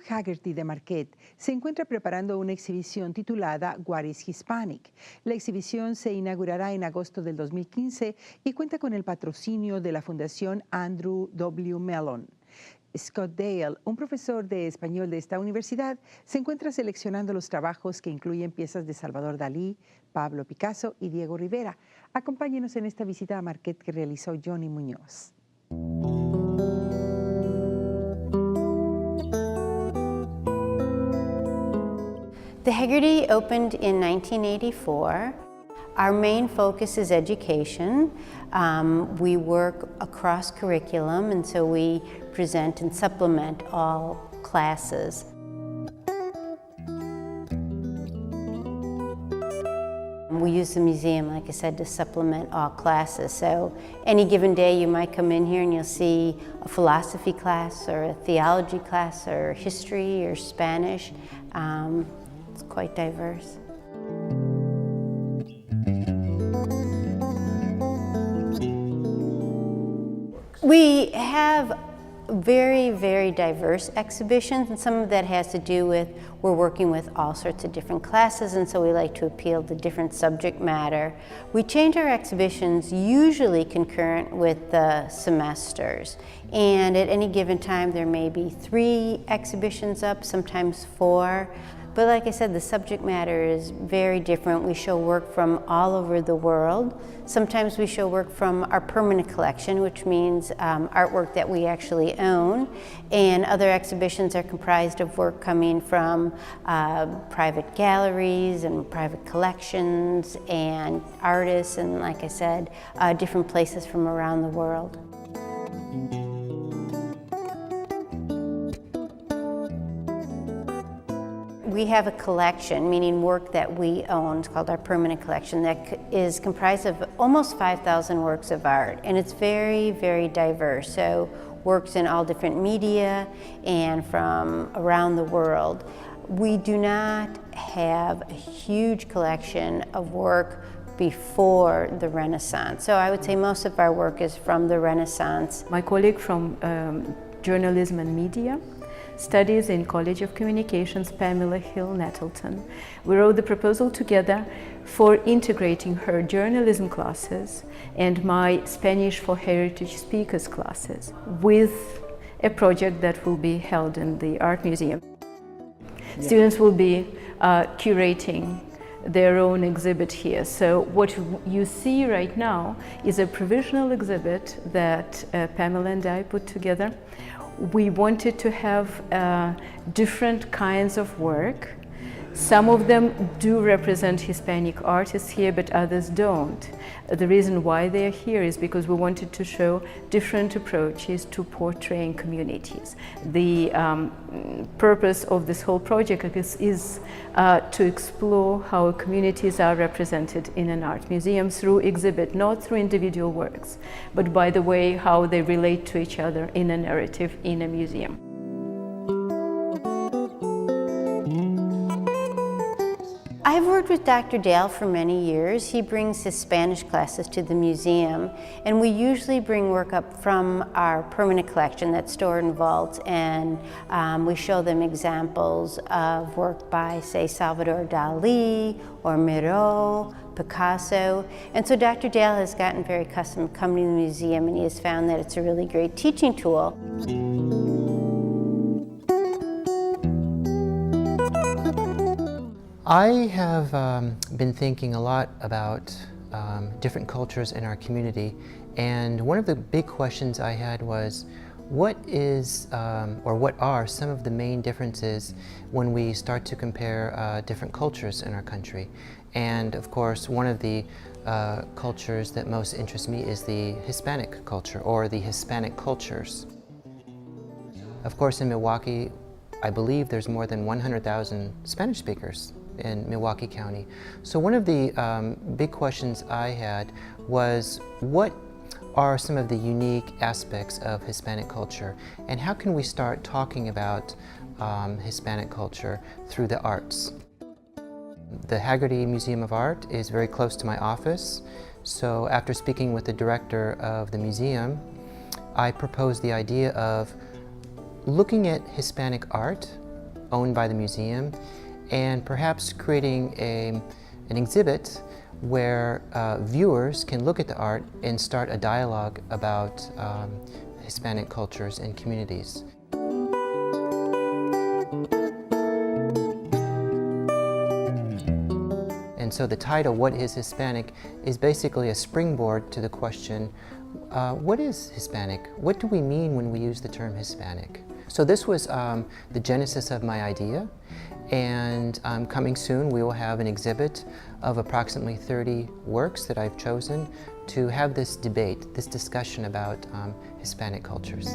Haggerty de Marquette se encuentra preparando una exhibición titulada What is Hispanic? La exhibición se inaugurará en agosto del 2015 y cuenta con el patrocinio de la Fundación Andrew W. Mellon. Scott Dale, un profesor de español de esta universidad, se encuentra seleccionando los trabajos que incluyen piezas de Salvador Dalí, Pablo Picasso y Diego Rivera. Acompáñenos en esta visita a Marquette que realizó Johnny Muñoz. The Haggerty opened in 1984. Our main focus is education. We work across curriculum, and so we present and supplement all classes. We use the museum, like I said, to supplement all classes. So any given day you might come in here and you'll see a philosophy class or a theology class or history or Spanish. It's quite diverse. We have very, very diverse exhibitions, and some of that has to do with we're working with all sorts of different classes, and so we like to appeal to different subject matter. We change our exhibitions usually concurrent with the semesters, and at any given time there may be 3 exhibitions up, sometimes 4. But like I said, the subject matter is very different. We show work from all over the world. Sometimes we show work from our permanent collection, which means artwork that we actually own. And other exhibitions are comprised of work coming from private galleries and private collections and artists, and like I said, different places from around the world. We have a collection, meaning work that we own. It's called our permanent collection, that is comprised of almost 5,000 works of art, and it's very, very diverse. So works in all different media and from around the world. We do not have a huge collection of work before the Renaissance. So I would say most of our work is from the Renaissance. My colleague from Journalism and Media studies in College of Communications, Pamela Hill Nettleton. We wrote the proposal together for integrating her journalism classes and my Spanish for Heritage Speakers classes with a project that will be held in the Art Museum. Yeah. Students will be curating their own exhibit here. So what you see right now is a provisional exhibit that Pamela and I put together. We wanted to have different kinds of work. Some of them do represent Hispanic artists here, but others don't. The reason why they're here is because we wanted to show different approaches to portraying communities. The purpose of this whole project is to explore how communities are represented in an art museum through exhibit, not through individual works, but by the way how they relate to each other in a narrative in a museum. I've worked with Dr. Dale for many years. He brings his Spanish classes to the museum, and we usually bring work up from our permanent collection that's stored in vaults, and we show them examples of work by, say, Salvador Dali or Miro, Picasso. And so Dr. Dale has gotten very accustomed to coming to the museum, and he has found that it's a really great teaching tool. I have been thinking a lot about different cultures in our community, and one of the big questions I had was, what is or what are some of the main differences when we start to compare different cultures in our country? And of course, one of the cultures that most interests me is the Hispanic culture, or the Hispanic cultures. Of course, in Milwaukee, I believe there's more than 100,000 Spanish speakers in Milwaukee County. So one of the big questions I had was, what are some of the unique aspects of Hispanic culture, and how can we start talking about Hispanic culture through the arts? The Haggerty Museum of Art is very close to my office, so after speaking with the director of the museum, I proposed the idea of looking at Hispanic art owned by the museum, and perhaps creating an exhibit where viewers can look at the art and start a dialogue about Hispanic cultures and communities. And so the title, What is Hispanic, is basically a springboard to the question, what is Hispanic? What do we mean when we use the term Hispanic? So this was the genesis of my idea, and coming soon we will have an exhibit of approximately 30 works that I've chosen to have this debate, this discussion about Hispanic cultures.